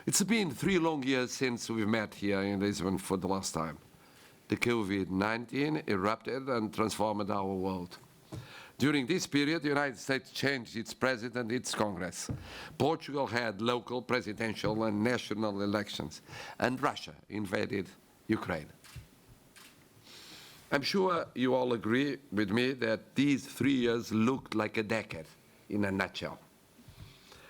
It's been 3 long years since we met here in Lisbon for the last time. The COVID-19 erupted and transformed our world. During this period, the United States changed its president, its Congress. Portugal had local, presidential and national elections, and Russia invaded Ukraine. I'm sure you all agree with me that these 3 years looked like a decade in a nutshell.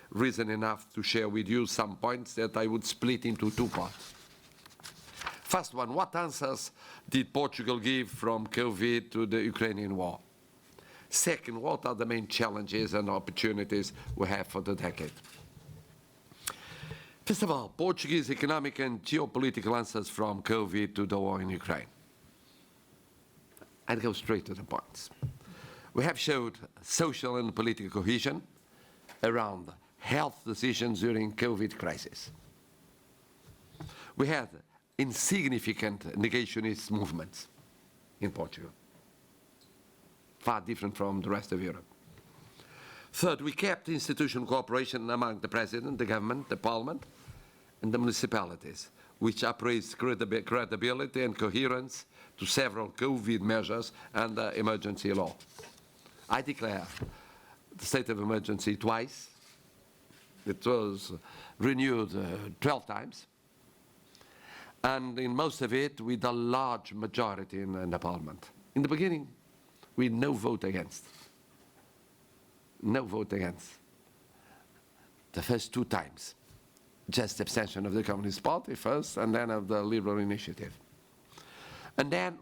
Reason enough to share with you some points that I would split into 2 parts. First one, what answers did Portugal give from COVID to the Ukrainian war? Second, what are the main challenges and opportunities we have for the decade? First of all, Portuguese economic and geopolitical answers from COVID to the war in Ukraine. I'd go straight to the points. We have showed social and political cohesion around health decisions during COVID crisis. We had insignificant negationist movements in Portugal, far different from the rest of Europe. Third, we kept institutional cooperation among the President, the government, the Parliament, and the municipalities, which upraised credibility and coherence to several COVID measures and the emergency law. I declare the state of emergency twice. It was renewed 12 times, and in most of it with a large majority in the Parliament. In the beginning, with no vote against. No vote against. The first 2 times. Just abstention of the Communist Party first, and then of the Liberal Initiative. And then,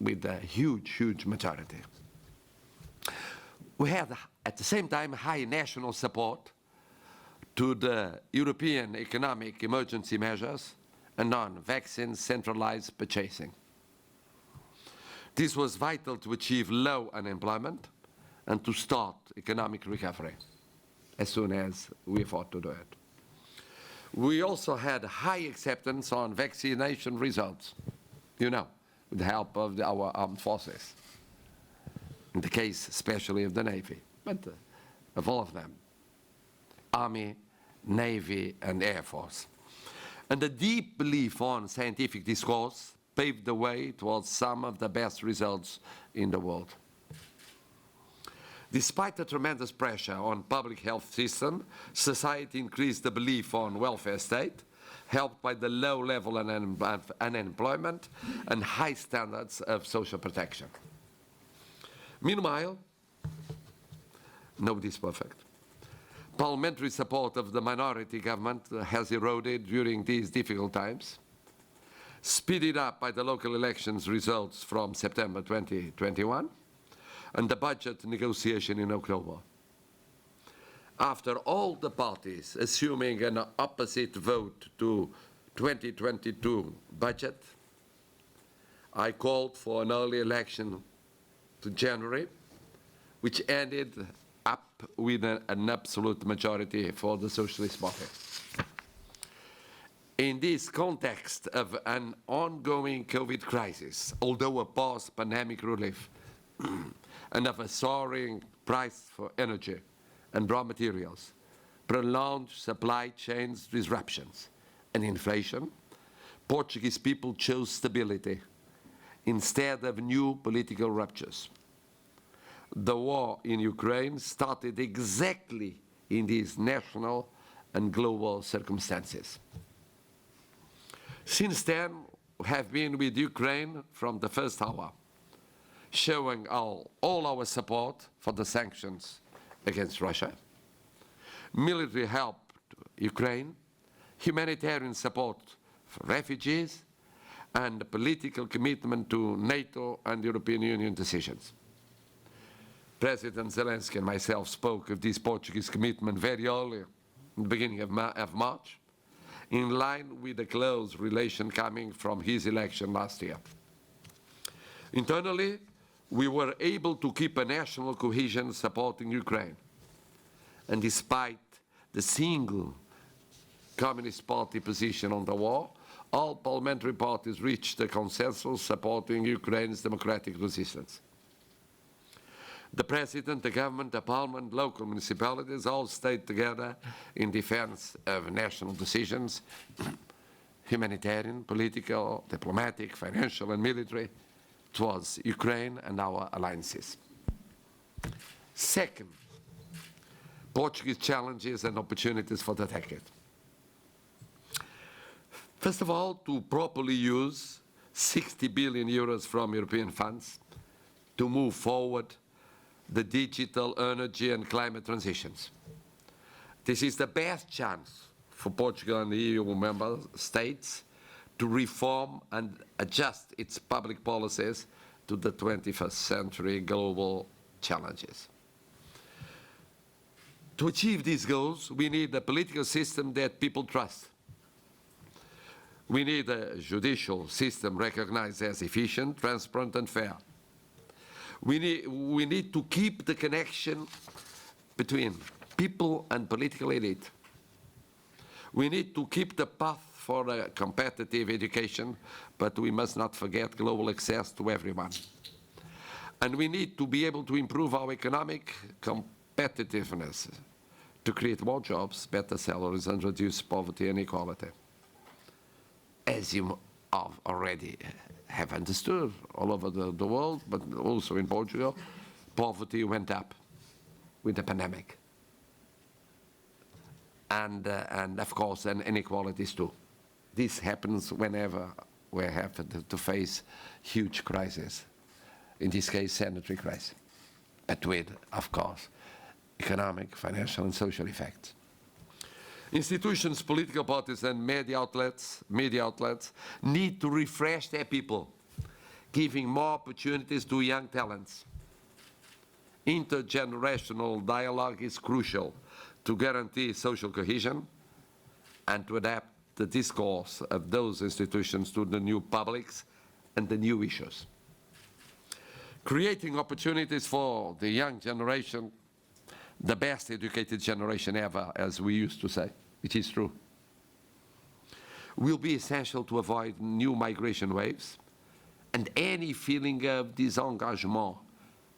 with a huge, huge majority. We had, at the same time, high national support to the European economic emergency measures and on vaccine centralized purchasing. This was vital to achieve low unemployment and to start economic recovery as soon as we thought to do it. We also had high acceptance on vaccination results, you know, with the help of our armed forces. In the case especially of the Navy, but of all of them. Army, Navy and Air Force. And the deep belief on scientific discourse paved the way towards some of the best results in the world. Despite the tremendous pressure on public health system, society increased the belief on welfare state, helped by the low level of unemployment and high standards of social protection. Meanwhile, nobody's perfect. Parliamentary support of the minority government has eroded during these difficult times, speeded up by the local elections results from September 2021 and the budget negotiation in October. After all the parties assuming an opposite vote to 2022 budget, I called for an early election to January, which ended up with an absolute majority for the Socialist Party. In this context of an ongoing COVID crisis, although a post-pandemic relief, and of a soaring price for energy and raw materials, prolonged supply chains disruptions, and inflation, Portuguese people chose stability instead of new political ruptures. The war in Ukraine started exactly in these national and global circumstances. Since then, we have been with Ukraine from the first hour, showing all our support for the sanctions against Russia, military help to Ukraine, humanitarian support for refugees, and political commitment to NATO and European Union decisions. President Zelensky and myself spoke of this Portuguese commitment very early, in the beginning of March, in line with the close relation coming from his election last year. Internally, we were able to keep a national cohesion supporting Ukraine. And despite the single Communist Party position on the war, all parliamentary parties reached a consensus supporting Ukraine's democratic resistance. The President, the government, the Parliament, local municipalities all stayed together in defense of national decisions, humanitarian, political, diplomatic, financial, and military, towards Ukraine and our alliances. Second, Portuguese challenges and opportunities for the decade. First of all, to properly use 60 billion euros from European funds to move forward the digital, energy, and climate transitions. This is the best chance for Portugal and the EU member states to reform and adjust its public policies to the 21st century global challenges. To achieve these goals, we need a political system that people trust. We need a judicial system recognized as efficient, transparent, and fair. We need to keep the connection between people and political elite. We need to keep the path for a competitive education, but we must not forget global access to everyone. And we need to be able to improve our economic competitiveness to create more jobs, better salaries, and reduce poverty and inequality. As you already have understood all over the world, but also in Portugal, poverty went up with the pandemic. And of course, and inequalities too. This happens whenever we have to face huge crises. In this case, sanitary crisis, but with, of course, economic, financial, and social effects. Institutions, political parties, and media outlets need to refresh their people, giving more opportunities to young talents. Intergenerational dialogue is crucial to guarantee social cohesion and to adapt the discourse of those institutions to the new publics and the new issues. Creating opportunities for the young generation, the best educated generation ever, as we used to say, it is true, will be essential to avoid new migration waves and any feeling of disengagement,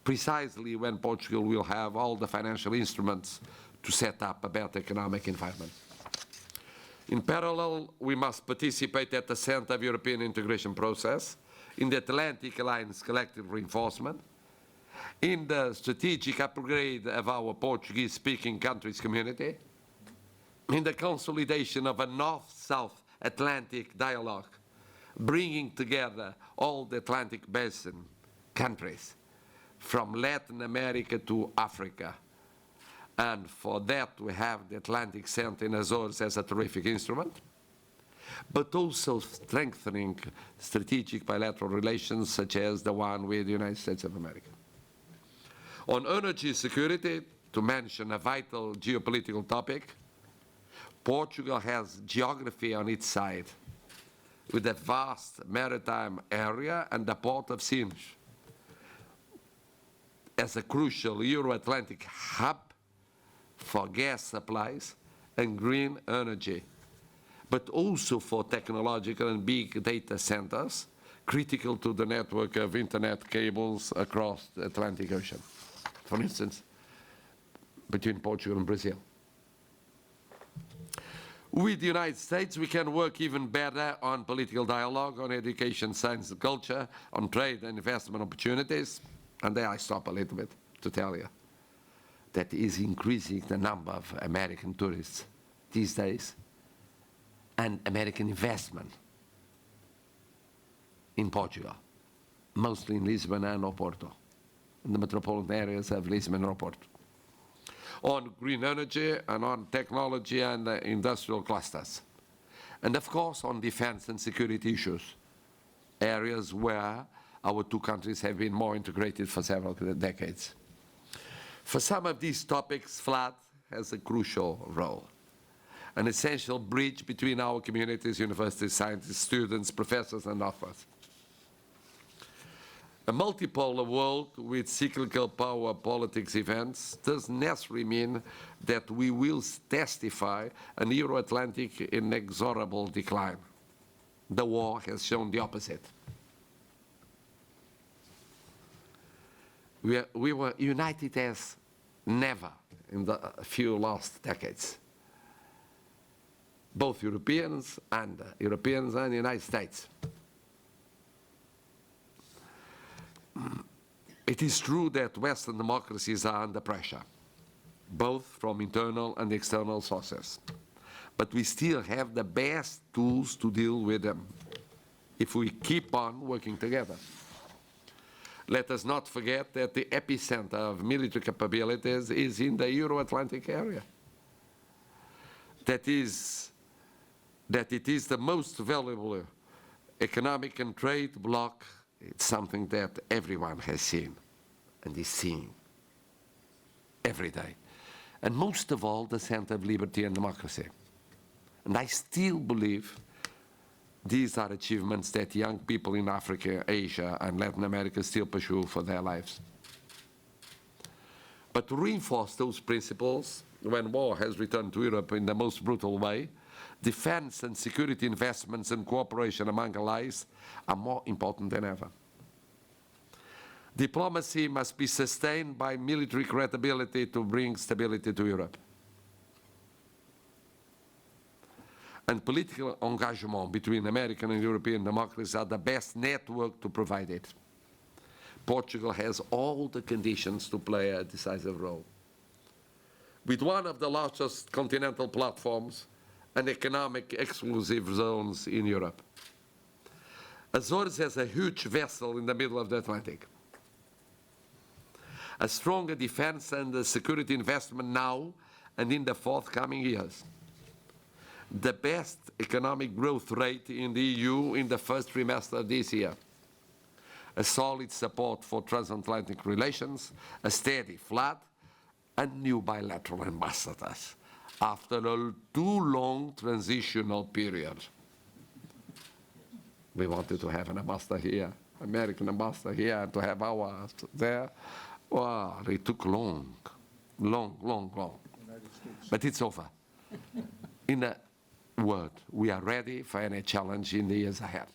precisely when Portugal will have all the financial instruments to set up a better economic environment. In parallel, we must participate at the center of European integration process, in the Atlantic Alliance collective reinforcement, in the strategic upgrade of our Portuguese-speaking countries community, in the consolidation of a North-South Atlantic dialogue, bringing together all the Atlantic Basin countries, from Latin America to Africa. And for that, we have the Atlantic Center in Azores as a terrific instrument, but also strengthening strategic bilateral relations, such as the one with the United States of America. On energy security, to mention a vital geopolitical topic, Portugal has geography on its side, with a vast maritime area and the port of Sines as a crucial Euro-Atlantic hub for gas supplies and green energy, but also for technological and big data centers critical to the network of internet cables across the Atlantic Ocean, for instance, between Portugal and Brazil. With the United States, we can work even better on political dialogue, on education, science and culture, on trade and investment opportunities. And there I stop a little bit to tell you that is increasing the number of American tourists these days and American investment in Portugal, mostly in Lisbon and Oporto, in the metropolitan areas of Lisbon and Oporto, on green energy and on technology and industrial clusters. And of course on defense and security issues, areas where our two countries have been more integrated for several decades. For some of these topics, FLAD has a crucial role, an essential bridge between our communities, universities, scientists, students, professors, and authors. A multipolar world with cyclical power politics events doesn't necessarily mean that we will testify an Euro-Atlantic inexorable decline. The war has shown the opposite. We were united as never in the few last decades. Both Europeans and the United States. It is true that Western democracies are under pressure, both from internal and external sources. But we still have the best tools to deal with them if we keep on working together. Let us not forget that the epicenter of military capabilities is in the Euro-Atlantic area. That it is the most valuable economic and trade bloc. It's something that everyone has seen and is seeing every day. And most of all, the center of liberty and democracy. And I still believe these are achievements that young people in Africa, Asia, and Latin America still pursue for their lives. But to reinforce those principles, when war has returned to Europe in the most brutal way, defense and security investments and cooperation among allies are more important than ever. Diplomacy must be sustained by military credibility to bring stability to Europe. And political engagement between American and European democracies are the best network to provide it. Portugal has all the conditions to play a decisive role. With one of the largest continental platforms and economic exclusive zones in Europe. Azores has a huge vessel in the middle of the Atlantic. A stronger defense and a security investment now and in the forthcoming years. The best economic growth rate in the EU in the first trimester of this year. A solid support for transatlantic relations, a steady FLAD, and new bilateral ambassadors after a too long transitional period. We wanted to have an ambassador here, American ambassador here, and to have ours there. Well, it took long. But it's over. In a word, we are ready for any challenge in the years ahead.